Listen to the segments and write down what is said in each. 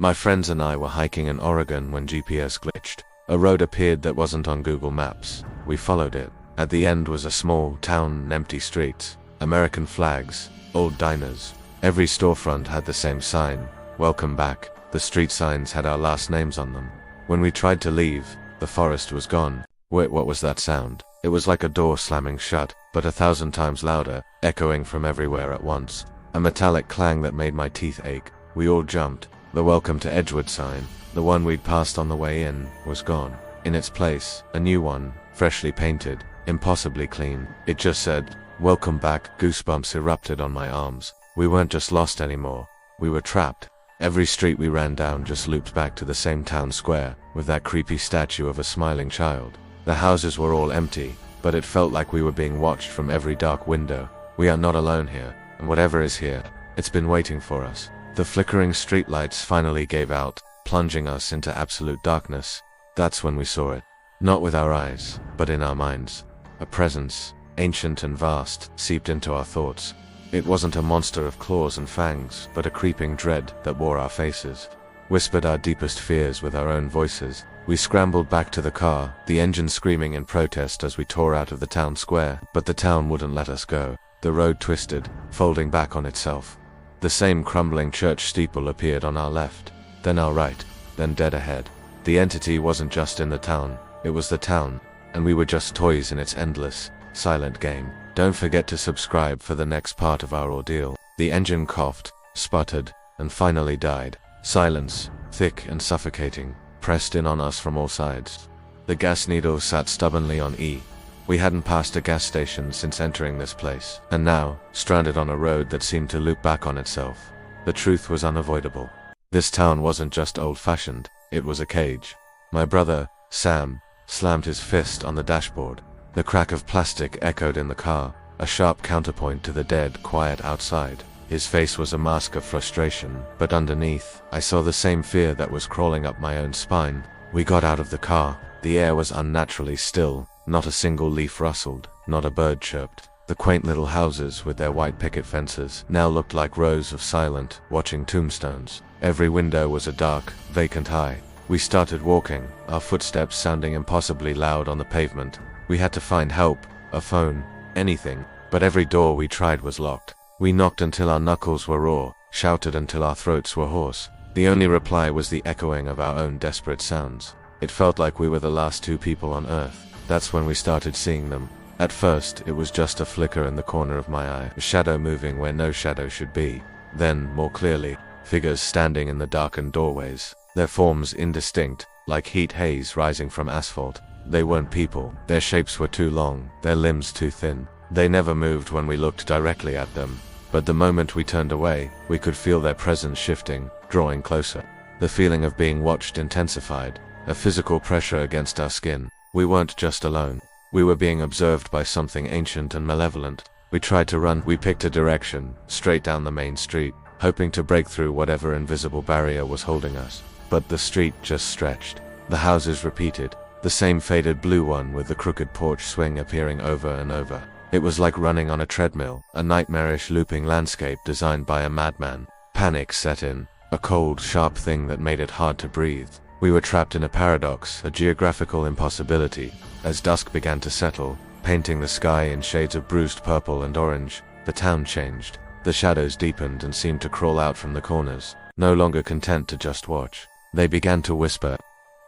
My friends and I were hiking in Oregon when GPS glitched. A road appeared that wasn't on Google Maps. We followed it. At the end was a small town and empty streets, American flags, old diners. Every storefront had the same sign, "Welcome back." The street signs had our last names on them. When we tried to leave, the forest was gone. Wait, what was that sound? It was like a door slamming shut, but 1,000 times louder, echoing from everywhere at once. A metallic clang that made my teeth ache. We all jumped. The "Welcome to Edgewood" sign, the one we'd passed on the way in, was gone. In its place, a new one, freshly painted, impossibly clean. It just said, "Welcome back." Goosebumps erupted on my arms. We weren't just lost anymore. We were trapped. Every street we ran down just looped back to the same town square, with that creepy statue of a smiling child. The houses were all empty, but it felt like we were being watched from every dark window. We are not alone here, and whatever is here, it's been waiting for us. The flickering streetlights finally gave out, plunging us into absolute darkness. That's when we saw it. Not with our eyes, but in our minds. A presence, ancient and vast, seeped into our thoughts. It wasn't a monster of claws and fangs, but a creeping dread that wore our faces, whispered our deepest fears with our own voices. We scrambled back to the car, the engine screaming in protest as we tore out of the town square, but the town wouldn't let us go. The road twisted, folding back on itself. The same crumbling church steeple appeared on our left, then our right, then dead ahead. The entity wasn't just in the town, it was the town, and we were just toys in its endless, silent game. Don't forget to subscribe for the next part of our ordeal. The engine coughed, sputtered, and finally died. Silence, thick and suffocating, pressed in on us from all sides. The gas needle sat stubbornly on E. We hadn't passed a gas station since entering this place, and now, stranded on a road that seemed to loop back on itself. The truth was unavoidable. This town wasn't just old-fashioned, it was a cage. My brother, Sam, slammed his fist on the dashboard. The crack of plastic echoed in the car, a sharp counterpoint to the dead quiet outside. His face was a mask of frustration, but underneath, I saw the same fear that was crawling up my own spine. We got out of the car. The air was unnaturally still. Not a single leaf rustled, not a bird chirped. The quaint little houses with their white picket fences now looked like rows of silent, watching tombstones. Every window was a dark, vacant eye. We started walking, our footsteps sounding impossibly loud on the pavement. We had to find help, a phone, anything, but every door we tried was locked. We knocked until our knuckles were raw, shouted until our throats were hoarse. The only reply was the echoing of our own desperate sounds. It felt like we were the last two people on Earth. That's when we started seeing them. At first, it was just a flicker in the corner of my eye, a shadow moving where no shadow should be. Then, more clearly, figures standing in the darkened doorways, their forms indistinct, like heat haze rising from asphalt. They weren't people. Their shapes were too long, their limbs too thin. They never moved when we looked directly at them, but the moment we turned away, we could feel their presence shifting, drawing closer. The feeling of being watched intensified, a physical pressure against our skin. We weren't just alone. We were being observed by something ancient and malevolent. We tried to run. We picked a direction, straight down the main street, hoping to break through whatever invisible barrier was holding us. But the street just stretched. The houses repeated, the same faded blue one with the crooked porch swing appearing over and over. It was like running on a treadmill, a nightmarish looping landscape designed by a madman. Panic set in, a cold, sharp thing that made it hard to breathe. We were trapped in a paradox, a geographical impossibility. As dusk began to settle, painting the sky in shades of bruised purple and orange, the town changed. The shadows deepened and seemed to crawl out from the corners, no longer content to just watch. They began to whisper.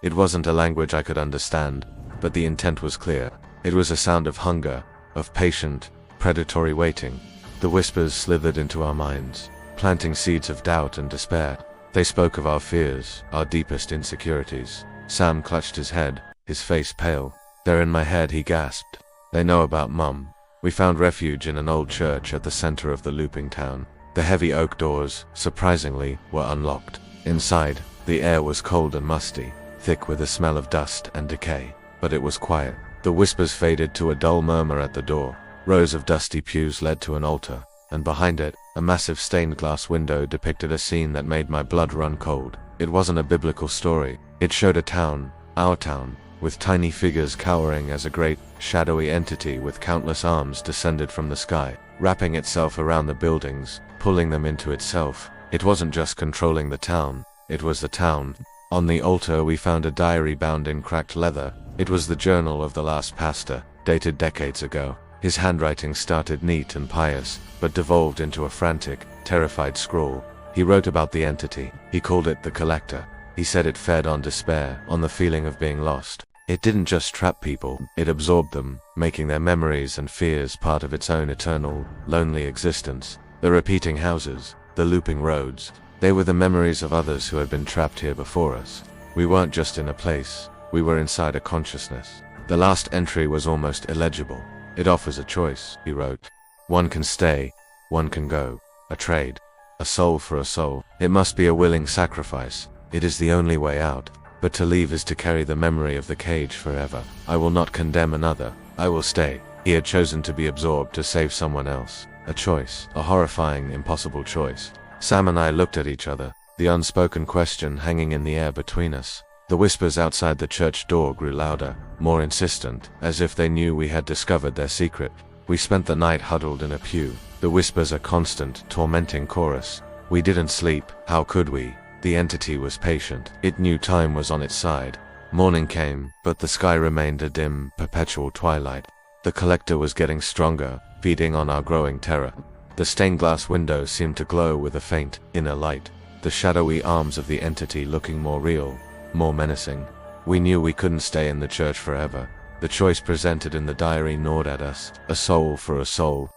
It wasn't a language I could understand, but the intent was clear. It was a sound of hunger, of patient, predatory waiting. The whispers slithered into our minds, planting seeds of doubt and despair. They spoke of our fears, our deepest insecurities. Sam clutched his head, his face pale. "They're in my head," he gasped. "They know about Mum." We found refuge in an old church at the center of the looping town. The heavy oak doors, surprisingly, were unlocked. Inside, the air was cold and musty, thick with the smell of dust and decay. But it was quiet. The whispers faded to a dull murmur at the door. Rows of dusty pews led to an altar, and behind it, a massive stained glass window depicted a scene that made my blood run cold. It wasn't a biblical story. It showed a town, our town, with tiny figures cowering as a great, shadowy entity with countless arms descended from the sky, wrapping itself around the buildings, pulling them into itself. It wasn't just controlling the town, It was the town. On the altar we found a diary bound in cracked leather. It was the journal of the last pastor, dated decades ago. His handwriting started neat and pious, but devolved into a frantic, terrified scrawl. He wrote about the entity. He called it the Collector. He said it fed on despair, on the feeling of being lost. It didn't just trap people, it absorbed them, making their memories and fears part of its own eternal, lonely existence. The repeating houses, the looping roads, they were the memories of others who had been trapped here before us. We weren't just in a place, we were inside a consciousness. The last entry was almost illegible. It offers a choice, he wrote. One can stay, one can go. A trade. A soul for a soul. It must be a willing sacrifice. It is the only way out. But to leave is to carry the memory of the cage forever. I will not condemn another. I will stay. He had chosen to be absorbed to save someone else. A choice. A horrifying, impossible choice. Sam and I looked at each other, the unspoken question hanging in the air between us. The whispers outside the church door grew louder, more insistent, as if they knew we had discovered their secret. We spent the night huddled in a pew. The whispers a constant, tormenting chorus. We didn't sleep. How could we? The entity was patient. It knew time was on its side. Morning came, but the sky remained a dim, perpetual twilight. The Collector was getting stronger, feeding on our growing terror. The stained glass windows seemed to glow with a faint, inner light. The shadowy arms of the entity looking more real, more menacing. We knew we couldn't stay in the church forever. The choice presented in the diary gnawed at us. A soul for a soul.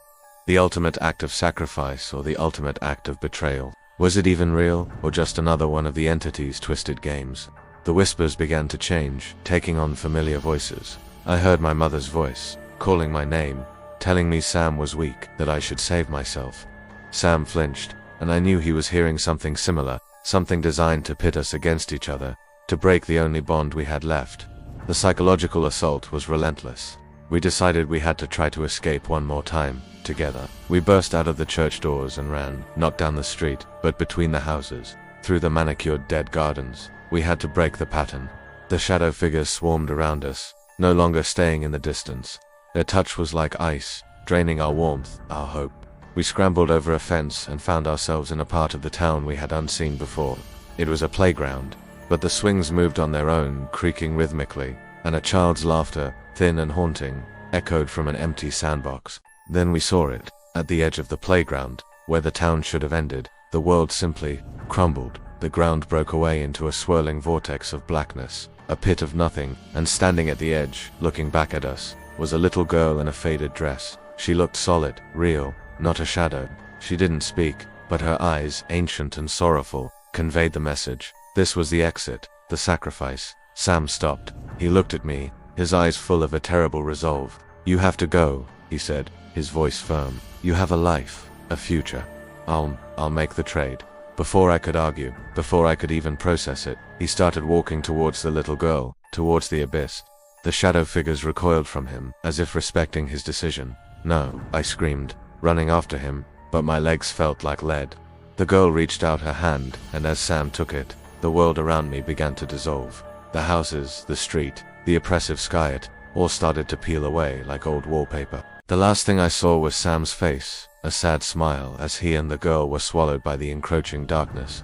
The ultimate act of sacrifice or the ultimate act of betrayal. Was it even real, or just another one of the entity's twisted games? The whispers began to change, taking on familiar voices. I heard my mother's voice, calling my name, telling me Sam was weak, that I should save myself. Sam flinched, and I knew he was hearing something similar, something designed to pit us against each other, to break the only bond we had left. The psychological assault was relentless. We decided we had to try to escape one more time, together. We burst out of the church doors and ran, not down the street, but between the houses, through the manicured dead gardens. We had to break the pattern. The shadow figures swarmed around us, no longer staying in the distance. Their touch was like ice, draining our warmth, our hope. We scrambled over a fence and found ourselves in a part of the town we had unseen before. It was a playground, but the swings moved on their own, creaking rhythmically, and a child's laughter, thin and haunting, echoed from an empty sandbox. Then we saw it, at the edge of the playground, where the town should have ended. The world simply crumbled. The ground broke away into a swirling vortex of blackness, a pit of nothing, and standing at the edge, looking back at us, was a little girl in a faded dress. She looked solid, real, not a shadow. She didn't speak, but her eyes, ancient and sorrowful, conveyed the message. This was the exit, the sacrifice. Sam stopped. He looked at me, his eyes full of a terrible resolve. You have to go, he said, his voice firm. You have a life, a future. I'll make the trade. Before I could argue, before I could even process it, he started walking towards the little girl, towards the abyss. The shadow figures recoiled from him, as if respecting his decision. No, I screamed, running after him, but my legs felt like lead. The girl reached out her hand, and as Sam took it, the world around me began to dissolve. The houses, the street, the oppressive sky, it all started to peel away like old wallpaper. The last thing I saw was Sam's face, a sad smile as he and the girl were swallowed by the encroaching darkness.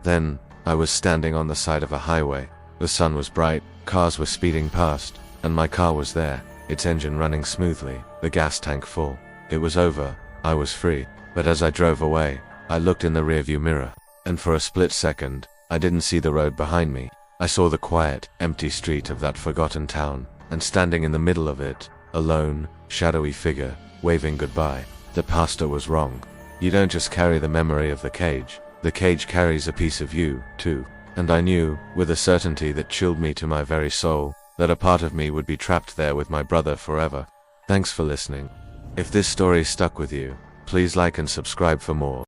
Then, I was standing on the side of a highway. The sun was bright, cars were speeding past, and my car was there, its engine running smoothly, the gas tank full. It was over, I was free, but as I drove away, I looked in the rearview mirror, and for a split second, I didn't see the road behind me. I saw the quiet, empty street of that forgotten town, and standing in the middle of it, a lone, shadowy figure, waving goodbye. The pastor was wrong. You don't just carry the memory of the cage carries a piece of you, too. And I knew, with a certainty that chilled me to my very soul, that a part of me would be trapped there with my brother forever. Thanks for listening. If this story stuck with you, please like and subscribe for more.